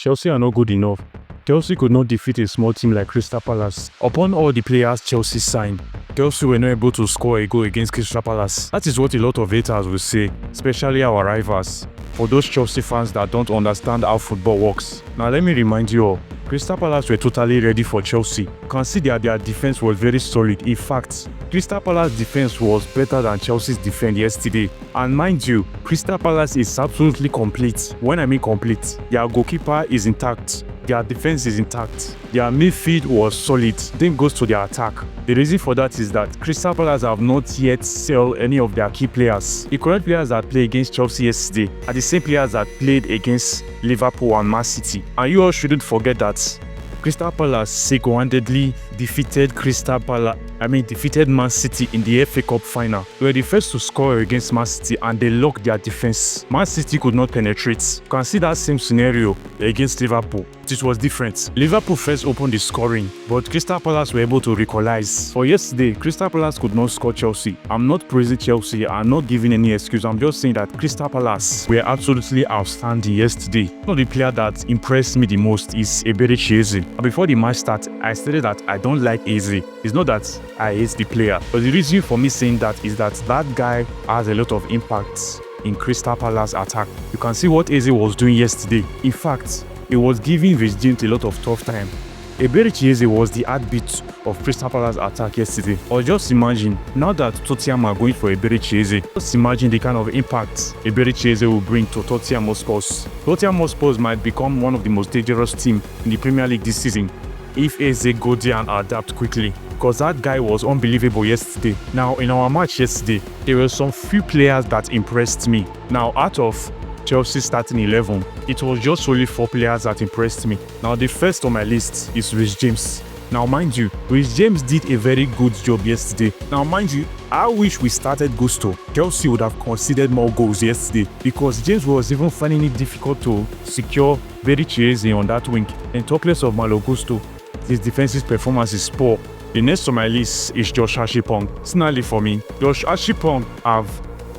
Chelsea are not good enough. Chelsea could not defeat a small team like Crystal Palace. Upon all the players Chelsea signed, Chelsea were not able to score a goal against Crystal Palace. That is what a lot of haters will say, especially our rivals. For those Chelsea fans that don't understand how football works. Now let me remind you all, Crystal Palace were totally ready for Chelsea. You can see that their defense was very solid. In fact, Crystal Palace defense was better than Chelsea's defense yesterday. And mind you, Crystal Palace is absolutely complete. When I mean complete, their goalkeeper is intact. Their defense is intact. Their midfield was solid. Then goes to their attack. The reason for that is that Crystal Palace have not yet sold any of their key players. The correct players that played against Chelsea yesterday are the same players that played against Liverpool and Man City. And you all shouldn't forget that Crystal Palace single-handedly defeated Man City in the FA Cup final. They were the first to score against Man City and they locked their defense. Man City could not penetrate. You can see that same scenario against Liverpool. It was different. Liverpool first opened the scoring, but Crystal Palace were able to equalize. For yesterday, Crystal Palace could not score Chelsea. I'm not praising Chelsea. I'm not giving any excuse. I'm just saying that Crystal Palace were absolutely outstanding yesterday. One of the player that impressed me the most is Eze. Before the match started, I stated that I don't like Eze. It's not that I hate the player, but the reason for me saying that is that guy has a lot of impact in Crystal Palace attack. You can see what Eze was doing yesterday. In fact, he was giving Rich James a lot of tough time. Eze was the heartbeat of Crystal Palace attack yesterday. Or just imagine, now that Tottenham are going for Eze, just imagine the kind of impact Eze will bring to Tottenham Hotspur. Tottenham Hotspur might become one of the most dangerous teams in the Premier League this season if Eze go there and adapt quickly. Because that guy was unbelievable yesterday. Now, in our match yesterday, there were some few players that impressed me. Now, out of Chelsea starting 11, it was just only 4 players that impressed me. Now, the first on my list is Rich James. Now, mind you, Rich James did a very good job yesterday. Now, mind you, I wish we started Gusto. Chelsea would have conceded more goals yesterday because James was even finding it difficult to secure Eze on that wing. And talk less of Malo Gusto, his defensive performance is poor. The next on my list is Josh Archipong. Personally for me, Josh Archipong have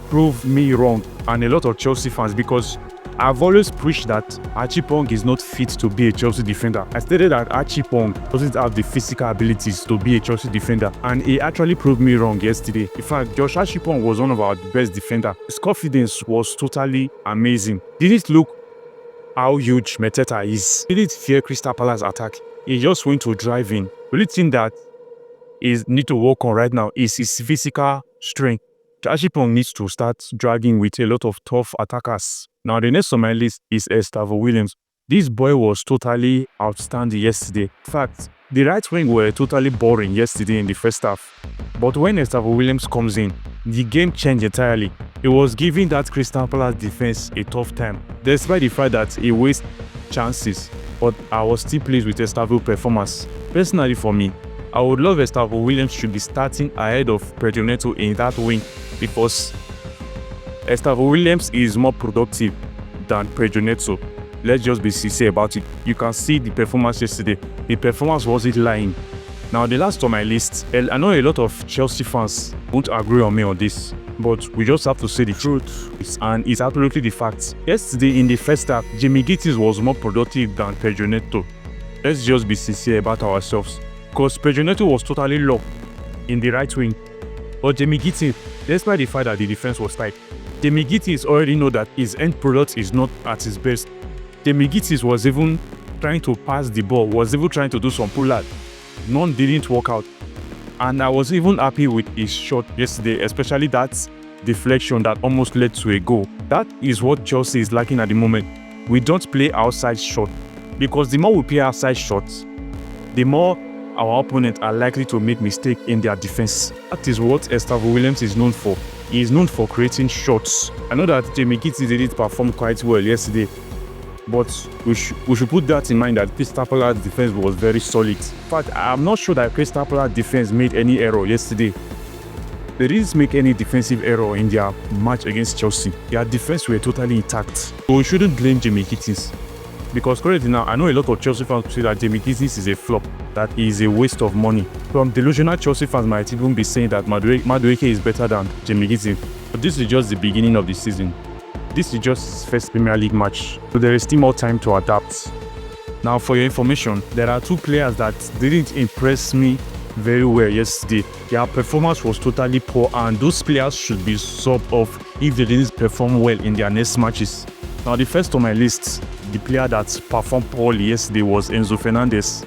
proved me wrong and a lot of Chelsea fans because I've always preached that Archipong is not fit to be a Chelsea defender. I stated that Archipong doesn't have the physical abilities to be a Chelsea defender and he actually proved me wrong yesterday. In fact, Josh Archipong was one of our best defenders. His confidence was totally amazing. Didn't look how huge Mateta is. Didn't fear Crystal Palace attack. He just went to drive in. The only thing that he need to work on right now is his physical strength. Archipong needs to start dragging with a lot of tough attackers. Now, the next on my list is Estavo Williams. This boy was totally outstanding yesterday. In fact, the right wing were totally boring yesterday in the first half. But when Estavo Williams comes in, the game changed entirely. He was giving that Crystal Palace defense a tough time, despite the fact that he wasted chances. But I was still pleased with Estavo's performance. Personally for me, I would love Estavo Williams should be starting ahead of Pedro Neto in that wing because Estavo Williams is more productive than Pedro Neto. Let's just be sincere about it. You can see the performance yesterday. The performance wasn't lying. Now, the last on my list, I know a lot of Chelsea fans won't agree on me on this, but we just have to say the truth, and it's absolutely the fact. Yesterday in the first half, Jamie Gittins was more productive than Pedro Neto. Let's just be sincere about ourselves. Because Pedro Neto was totally low in the right wing. But Jamie Gittins, despite the fact that the defense was tight, Jamie Gittins already know that his end product is not at his best. Jamie Gittins was even trying to pass the ball, was even trying to do some pull-out. None didn't work out. And I was even happy with his shot yesterday, especially that deflection that almost led to a goal. That is what Chelsea is lacking at the moment. We don't play outside shot. Because the more we play outside shots, the more our opponents are likely to make mistakes in their defense. That is what Estavo Williams is known for. He is known for creating shots. I know that Jamie Gittins didn't perform quite well yesterday, but we should put that in mind that Crystal Palace defense was very solid. In fact, I'm not sure that Crystal Palace defense made any error yesterday. They didn't make any defensive error in their match against Chelsea. Their defense were totally intact. So we shouldn't blame Jamie Gittins. Because currently now, I know a lot of Chelsea fans say that Jamie Gittins is a flop, that he is a waste of money. Some delusional Chelsea fans might even be saying that Madueke is better than Jamie Gittins. But this is just the beginning of the season. This is just his first Premier League match, so there is still more time to adapt. Now, for your information, there are two players that didn't impress me very well yesterday. Their performance was totally poor, and those players should be subbed off if they didn't perform well in their next matches. Now, the first on my list, the player that performed poorly yesterday was Enzo Fernandez.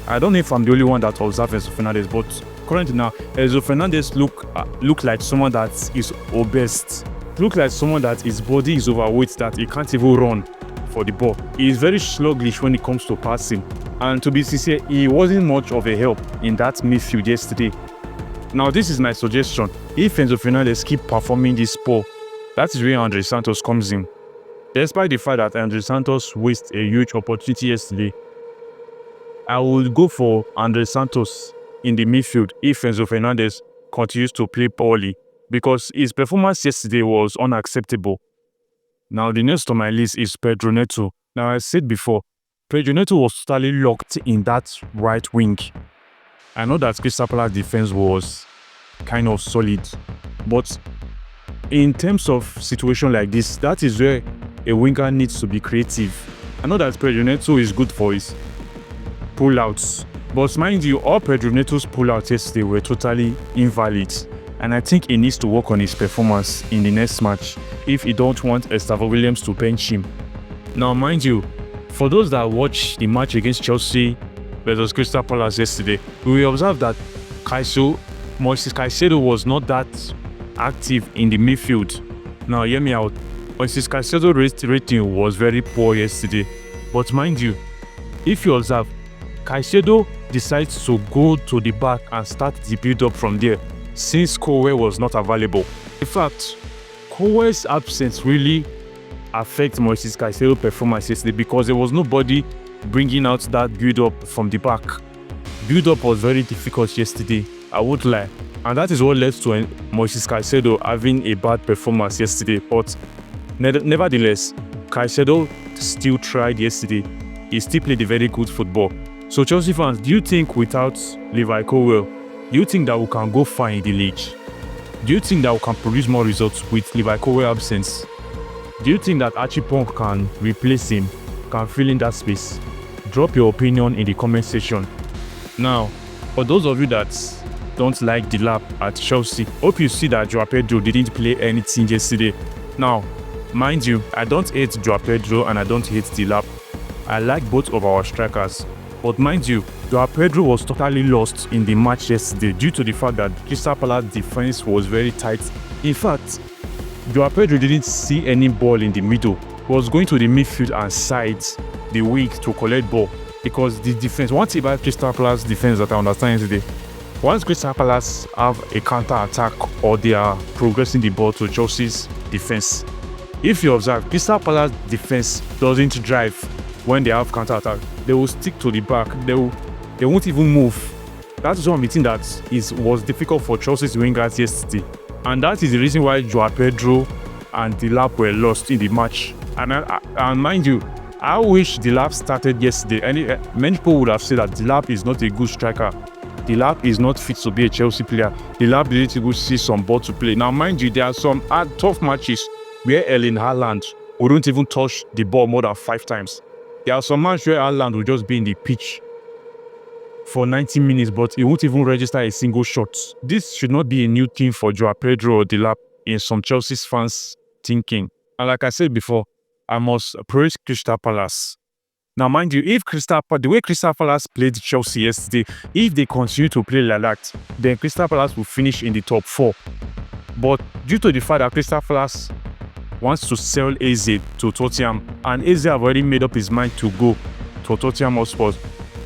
I don't know if I'm the only one that observed Enzo Fernandez, but currently now, Enzo Fernandez look like someone that is obese. Look like someone that his body is overweight, that he can't even run for the ball. He is very sluggish when it comes to passing. And to be sincere, he wasn't much of a help in that midfield yesterday. Now, this is my suggestion. If Enzo Fernandez keep performing this poor, that is where Andre Santos comes in. Despite the fact that Andre Santos wasted a huge opportunity yesterday, I will go for Andre Santos in the midfield if Enzo Fernandez continues to play poorly, because his performance yesterday was unacceptable. Now, the next on my list is Pedro Neto. Now, I said before, Pedro Neto was totally locked in that right wing. I know that Crystal Palace defense was kind of solid, but in terms of situation like this, that is where a winger needs to be creative. I know that Pedro Neto is good for his pullouts, but mind you, all Pedro Neto's pullouts yesterday were totally invalid, and I think he needs to work on his performance in the next match if he don't want Estavo Williams to bench him. Now, mind you, for those that watched the match against Chelsea versus Crystal Palace yesterday, we observed that Moises Caicedo was not that active in the midfield. Now, hear me out. Moises Caicedo's rating was very poor yesterday, but mind you, if you observe, Caicedo decides to go to the back and start the build-up from there, since Kowe was not available. In fact, Kowe's absence really affects Moises Caicedo's performance yesterday, because there was nobody bringing out that build-up from the back. Build-up was very difficult yesterday, I won't lie, and that is what led to Moises Caicedo having a bad performance yesterday. But nevertheless, Caicedo still tried yesterday. He still played a very good football. So, Chelsea fans, do you think without Levi Colwill, do you think that we can go far in the league? Do you think that we can produce more results with Levi Colwill absence? Do you think that Archie Pong can replace him, can fill in that space? Drop your opinion in the comment section. Now, for those of you that don't like the lap at Chelsea, hope you see that Joao Pedro didn't play anything yesterday. Now, mind you, I don't hate Joao Pedro and I don't hate the lap. I like both of our strikers. But mind you, Joao Pedro was totally lost in the match yesterday due to the fact that Crystal Palace defense was very tight. In fact, Joao Pedro didn't see any ball in the middle. He was going to the midfield and sides the wing to collect ball, because the defense, one thing about Crystal Palace defense that I understand today, once Crystal Palace have a counter attack or they are progressing the ball to Chelsea's defense, if you observe, Crystal Palace defense doesn't drive when they have counter attack. They will stick to the back. They won't even move. That is one of the things that was difficult for Chelsea's wingers yesterday, and that is the reason why Joao Pedro and Delap were lost in the match. And mind you, I wish Delap started yesterday. Many people would have said that Delap is not a good striker. Delap is not fit to be a Chelsea player. Delap needs to go see some ball to play. Now, mind you, there are some tough matches where Erling Haaland wouldn't even touch the ball more than 5 times. There are some matches where Haaland will just be in the pitch for 90 minutes, but he won't even register a single shot. This should not be a new thing for Joao Pedro or Delap in some Chelsea fans' thinking. And like I said before, I must praise Crystal Palace. Now, mind you, if the way Crystal Palace played Chelsea yesterday, if they continue to play like that, then Crystal Palace will finish in the top 4. But due to the fact that Crystal Palace wants to sell Eze to Tottenham, and Eze have already made up his mind to go to Tottenham Hotspur,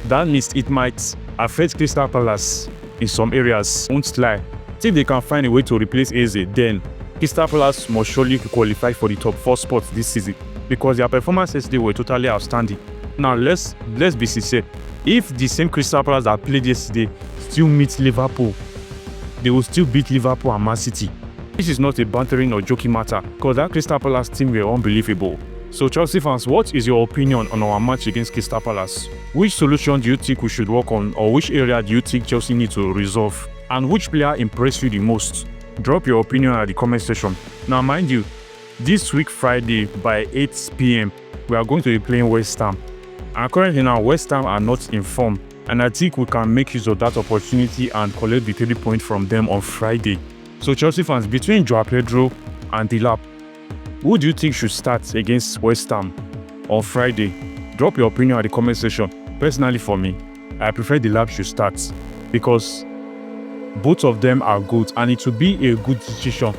that means it might affect Crystal Palace in some areas. Won't lie. If they can find a way to replace Eze, then Crystal Palace must surely qualify for the top 4 spots this season, because their performances yesterday were totally outstanding. Now, let's be sincere. If the same Crystal Palace that played yesterday still meet Liverpool, they will still beat Liverpool and Man City. This is not a bantering or joking matter, because that Crystal Palace team were unbelievable. So, Chelsea fans, what is your opinion on our match against Crystal Palace? Which solution do you think we should work on, or which area do you think Chelsea need to resolve? And which player impressed you the most? Drop your opinion at the comment section. Now, mind you, this week Friday by 8 p.m, we are going to be playing West Ham. And currently now, West Ham are not in form, and I think we can make use of that opportunity and collect the 3 points from them on Friday. So Chelsea fans, between Joao Pedro and Delap, who do you think should start against West Ham on Friday? Drop your opinion at the comment section. Personally for me, I prefer Delap should start because both of them are good, and it would be a good decision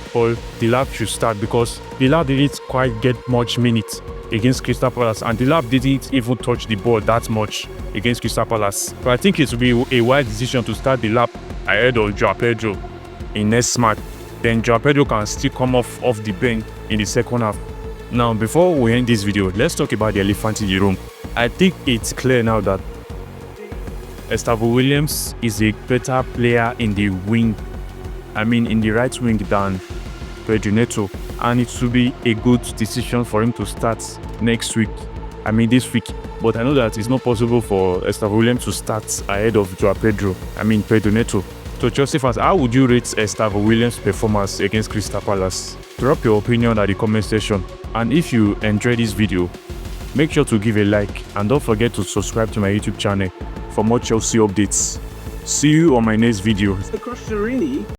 for Delap should start because Delap didn't quite get much minutes against Crystal Palace, and Delap didn't even touch the ball that much against Crystal Palace. But I think it would be a wise decision to start Delap ahead of Joao Pedro in next match. Then Joao Pedro can still come off the bench in the second half. Now, before we end this video, let's talk about the elephant in the room. I think it's clear now that Estavo Williams is a better player in the wing, in the right wing than Pedro Neto, and it should be a good decision for him to start next week. This week. But I know that it's not possible for Estavo Williams to start ahead of Joao Pedro, Pedro Neto. So Chelsea fans, how would you rate Estavo Williams' performance against Crystal Palace? Drop your opinion at the comment section. And if you enjoyed this video, make sure to give a like and don't forget to subscribe to my YouTube channel for more Chelsea updates. See you on my next video.